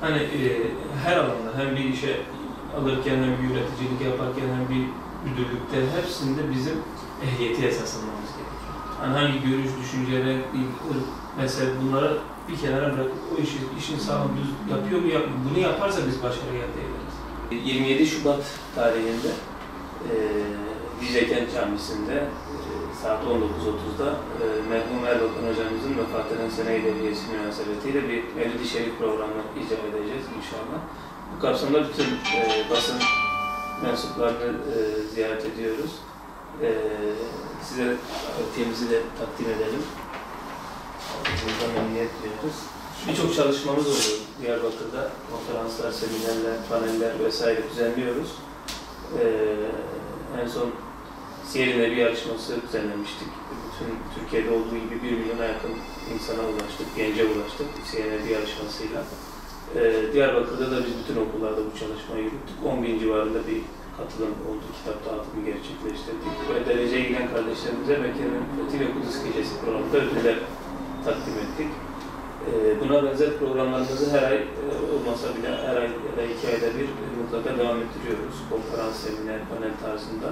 hani her alanda hem bir işe alırken hem bir üreticilik yaparken hem bir müdürlükte hepsinde bizim ehliyeti esas almamız gerekiyor. Yani hangi görüş, düşünceler, mesela bunları bir kenara bırakıp o işin sağlam düz yapıyor mu yapmıyor. Bunu yaparsa biz başarı elde ederiz. 27 Şubat tarihinde Dicle Kent Camisi'nde saat 19.30'da merhum Erbakan hocamızın vefat eden sene-i devriyesi münasebetiyle bir Mevlid-i Şerif programı icra edeceğiz inşallah. Bu kapsamda bütün basın mensuplarını ziyaret ediyoruz. Size davetiyemizi de takdim edelim. Bundan memnuniyet duyuyoruz. Birçok çalışmamız oluyor Diyarbakır'da. Konferanslar, seminerler, paneller vesaire düzenliyoruz. En son Siyer-i Nebi yarışması düzenlemiştik. Bütün Türkiye'de olduğu gibi 1 milyona yakın insana ulaştık, gence ulaştık Siyer-i Nebi yarışmasıyla. Diyarbakır'da da biz bütün okullarda bu çalışmayı yürüttük. 10.000 civarında bir katılım oldu, kitap dağıtımı gerçekleştirdik. Ve dereceye giden kardeşlerimize Mekke'nin Fethi ve Kudüs Gecesi programında ödüller takdim ettik. Buna benzer programlarımızı her ay olmasa bile her ay ya da 2 ayda bir mutlaka devam ettiriyoruz. Konferans, seminer, panel tarzında.